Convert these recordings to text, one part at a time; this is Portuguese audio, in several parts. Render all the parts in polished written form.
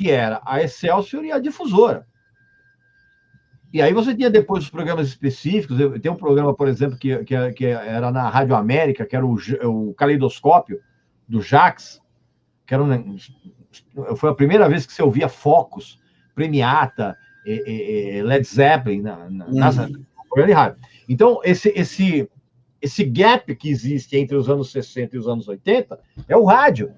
que era a Excelsior e a Difusora. E aí você tinha depois os programas específicos. Tem um programa, por exemplo, que era na Rádio América, que era o Caleidoscópio, do Jax, que era foi a primeira vez que você ouvia Focus, Premiata, Led Zeppelin nas programas de rádio. Então, esse gap que existe entre os anos 60 e os anos 80 é o rádio.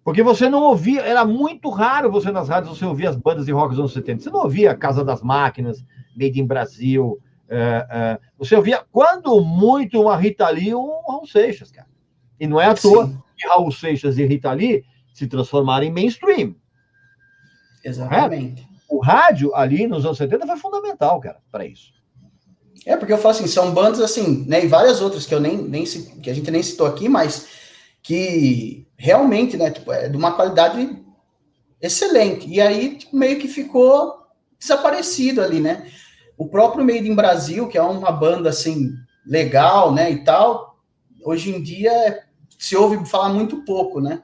Porque você não ouvia, era muito raro você nas rádios você ouvir as bandas de rock dos anos 70. Você não ouvia Casa das Máquinas, Made in Brasil. Você ouvia, quando muito, uma Rita Lee ou um Raul Seixas, cara. E não é à toa que Raul Seixas e Rita Lee se transformaram em mainstream. Exatamente. Correto? O rádio ali nos anos 70 foi fundamental, cara, para isso. Porque eu falo assim, são bandas assim, né, e várias outras que eu que a gente nem citou aqui, mas que realmente, né, tipo, é de uma qualidade excelente. E aí, tipo, meio que ficou desaparecido ali, né? O próprio Made in Brasil, que é uma banda, assim, legal, né, e tal, hoje em dia se ouve falar muito pouco, né?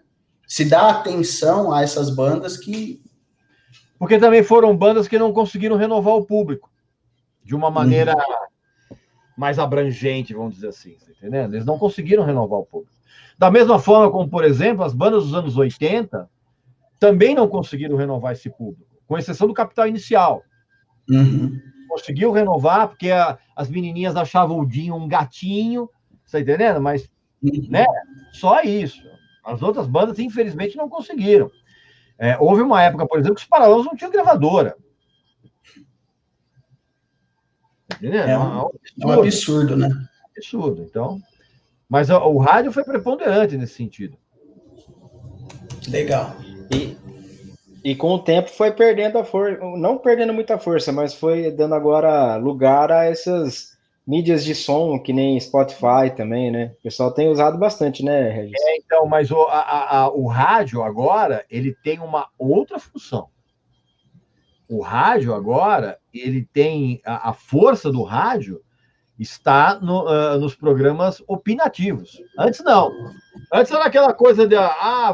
Se dá atenção a essas bandas que... Porque também foram bandas que não conseguiram renovar o público de uma maneira mais abrangente, vamos dizer assim, tá entendendo? Eles não conseguiram renovar o público. Da mesma forma como, por exemplo, as bandas dos anos 80 também não conseguiram renovar esse público, com exceção do Capital Inicial. Conseguiu renovar porque as menininhas achavam o Dinho um gatinho, tá entendendo? Mas, né, só isso. As outras bandas, infelizmente, não conseguiram. Houve uma época, por exemplo, que os Paralamas não tinham gravadora. Tá entendendo? É um absurdo, né? Absurdo, então... Mas o rádio foi preponderante nesse sentido. Legal. E com o tempo foi perdendo a força, não perdendo muita força, mas foi dando agora lugar a essas mídias de som, que nem Spotify também, né? O pessoal tem usado bastante, né, Regis? Então, mas o rádio agora, ele tem uma outra função. O rádio agora, ele tem... A força do rádio está nos programas opinativos. Antes, não. Antes era aquela coisa de,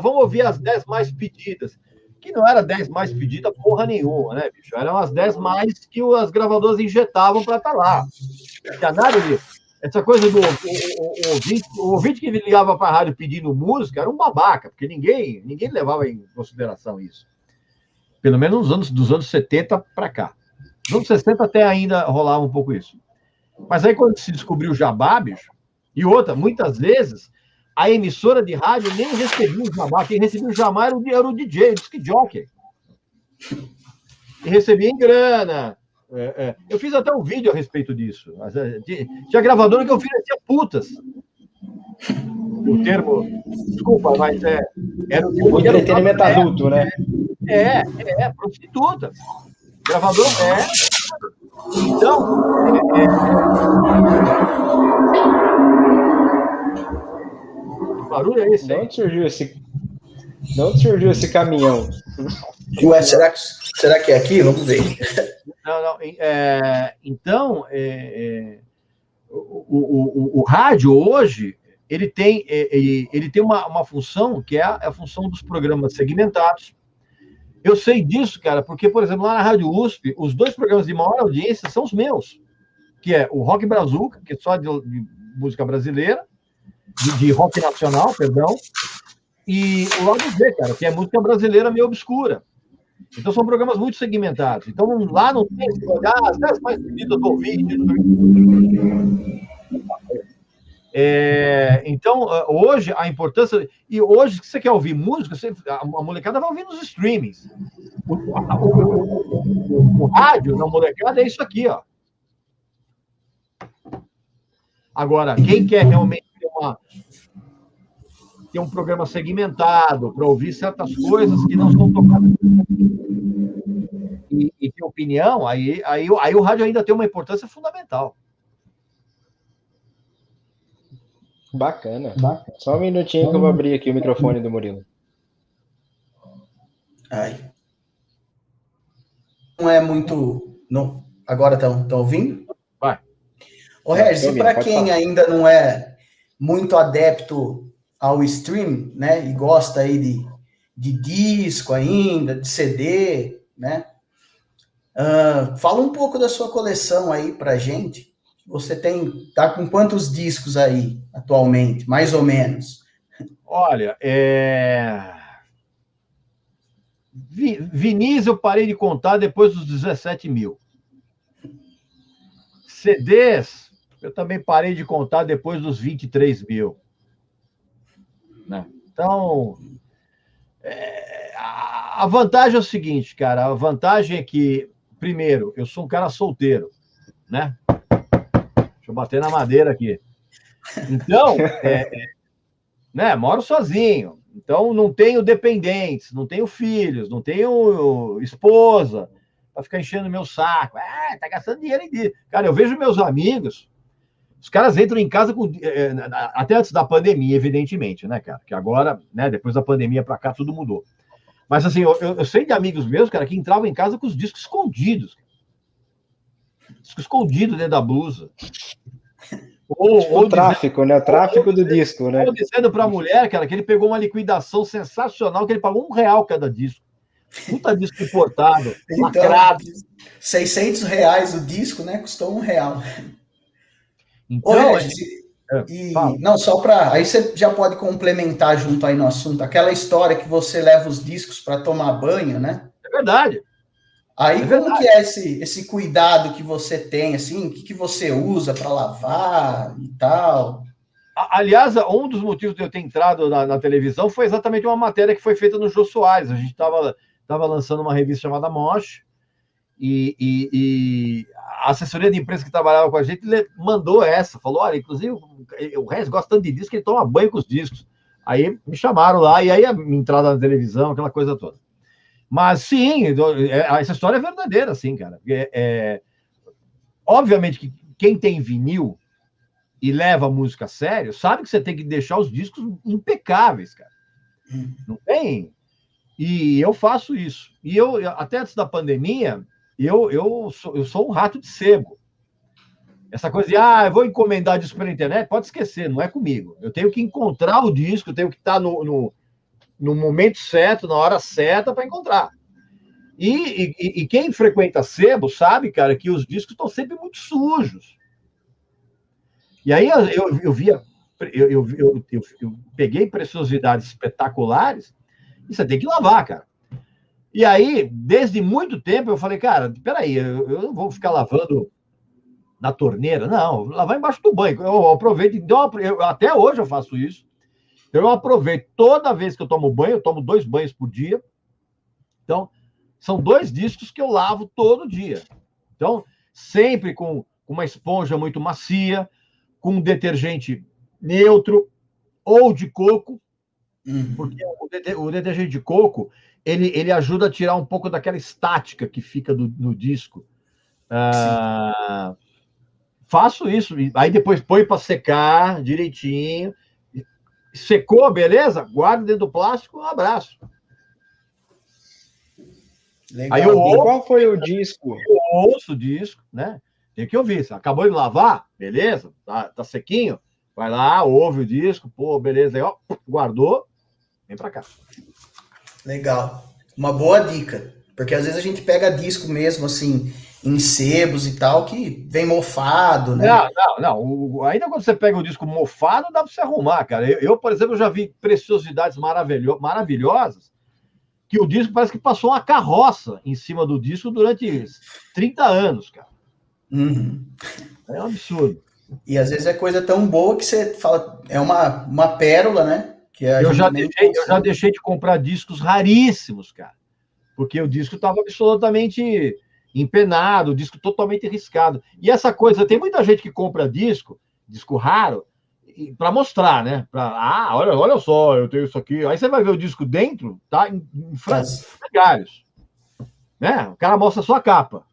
vamos ouvir as 10 mais pedidas. Que não era 10 mais pedidas porra nenhuma, né, bicho? Eram as 10 mais que as gravadoras injetavam para estar lá. Não tinha nada disso. Essa coisa do ouvinte que ligava para a rádio pedindo música era um babaca, porque ninguém levava em consideração isso. Pelo menos dos anos 70 para cá. Nos anos 60 até ainda rolava um pouco isso. Mas aí, quando se descobriu o jabá, bicho, e outra, muitas vezes, a emissora de rádio nem recebia o jabá. Quem recebia o jabá era o DJ, o disc jockey. E recebia em grana. Eu fiz até um vídeo a respeito disso. Tinha gravadora que oferecia putas. O termo, desculpa, mas era o entretenimento adulto, né? Prostituta. Gravador Então, que barulho é esse? De onde surgiu esse caminhão? Ué, será que é aqui? Vamos ver. Não. Então, o rádio hoje ele tem uma função que é a função dos programas segmentados. Eu sei disso, cara, porque, por exemplo, lá na Rádio USP, os 2 programas de maior audiência são os meus, que é o Rock Brazuca, que é só de música brasileira, de rock nacional, perdão, e o Lado Z, cara, que é música brasileira meio obscura. Então, são programas muito segmentados. Então, lá não tem que olhar as 10 mais pedidas do vídeo. Então, hoje, a importância... E hoje, se você quer ouvir música, a molecada vai ouvir nos streamings. O rádio na molecada é isso aqui, ó. Agora, quem quer realmente ter um programa segmentado para ouvir certas coisas que não são tocadas e ter opinião, aí o rádio ainda tem uma importância fundamental. Bacana. Só um minutinho que eu vou abrir aqui o microfone do Murilo. Não é muito... Não. Agora estão ouvindo? Vai. Ô, Regis, e para quem ainda não é muito adepto ao stream, né, e gosta aí de disco ainda, de CD, né? Fala um pouco da sua coleção aí pra gente. Você tá com quantos discos aí atualmente, mais ou menos? Olha, vinis eu parei de contar depois dos 17 mil. CDs, eu também parei de contar depois dos 23 mil. Né? Então, a vantagem é o seguinte, cara. A vantagem é que, primeiro, eu sou um cara solteiro, né? Deixa eu bater na madeira aqui. Então, né, moro sozinho. Então, não tenho dependentes, não tenho filhos, não tenho esposa para ficar enchendo meu saco. Tá gastando dinheiro em dia. Cara, eu vejo meus amigos, os caras entram em casa até antes da pandemia, evidentemente, né, cara? Que agora, né, depois da pandemia para cá, tudo mudou. Mas, assim, eu sei de amigos meus, cara, que entravam em casa com os discos escondidos. Disco escondido dentro da blusa. Ou o tráfico, né? O tráfico do disco, né? Ou dizendo para a mulher, cara, que ele pegou uma liquidação sensacional, que ele pagou R$1 cada disco. Puta disco importado, então, lacrado. R$600 o disco, né? Custou R$1. Então, não, só para... Aí você já pode complementar junto aí no assunto. Aquela história que você leva os discos para tomar banho, né? É verdade. Aí como que é esse cuidado que você tem, assim? O que você usa para lavar e tal? Aliás, um dos motivos de eu ter entrado na televisão foi exatamente uma matéria que foi feita no Jô Soares. A gente estava lançando uma revista chamada Mosh, e a assessoria de imprensa que trabalhava com a gente mandou essa, falou, olha, inclusive o Regis gosta tanto de disco que ele toma banho com os discos. Aí me chamaram lá, e aí a minha entrada na televisão, aquela coisa toda. Mas sim, essa história é verdadeira, sim, cara. Obviamente que quem tem vinil e leva a música a sério, sabe que você tem que deixar os discos impecáveis, cara. Não tem? E eu faço isso. E eu, até antes da pandemia, eu sou um rato de sebo. Essa coisa de, eu vou encomendar disco pela internet, pode esquecer, não é comigo. Eu tenho que encontrar o disco, eu tenho que estar no momento certo, na hora certa para encontrar. E quem frequenta sebo sabe, cara, que os discos estão sempre muito sujos. E aí eu via, eu peguei preciosidades espetaculares e você tem que lavar, cara. E aí, desde muito tempo, eu falei, cara, peraí, eu não vou ficar lavando na torneira, não, lavar embaixo do banho. Eu aproveito, até hoje eu faço isso. Eu aproveito toda vez que eu tomo banho, eu tomo 2 banhos por dia. Então, são 2 discos que eu lavo todo dia. Então, sempre com uma esponja muito macia, com um detergente neutro ou de coco, porque o detergente de coco, ele ajuda a tirar um pouco daquela estática que fica no disco. Faço isso, aí depois põe para secar direitinho. Secou, beleza? Guarda dentro do plástico, um abraço. Legal. Aí qual foi o disco? Eu ouço o disco, né? Tem que ouvir. Você acabou de lavar, beleza? Tá sequinho? Vai lá, ouve o disco, pô, beleza. Aí, ó, guardou, vem pra cá. Legal. Uma boa dica. Porque às vezes a gente pega disco mesmo, assim, em sebos e tal, que vem mofado, né? Não. Ainda quando você pega o disco mofado, dá pra você arrumar, cara. Eu, por exemplo, já vi preciosidades maravilhosas, que o disco parece que passou uma carroça em cima do disco durante 30 anos, cara. É um absurdo. E às vezes é coisa tão boa que você fala, é uma pérola, né? Que eu já deixei de comprar discos raríssimos, cara. Porque o disco estava absolutamente empenado, o disco totalmente riscado. E essa coisa, tem muita gente que compra disco raro, para mostrar, né? Olha só, eu tenho isso aqui. Aí você vai ver o disco dentro, tá em frangalhos. Né? O cara mostra só a capa.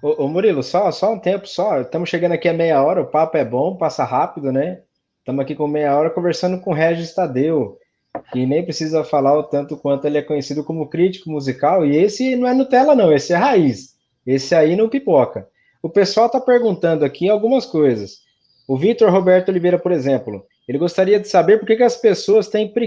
Ô Murilo, só um tempo só. Estamos chegando aqui a meia hora, o papo é bom, passa rápido, né? Estamos aqui com meia hora conversando com o Regis Tadeu, que nem precisa falar o tanto quanto ele é conhecido como crítico musical, e esse não é Nutella não, esse é raiz. Esse aí não pipoca. O pessoal está perguntando aqui algumas coisas. O Vitor Roberto Oliveira, por exemplo, Ele gostaria de saber por que as pessoas têm preguiça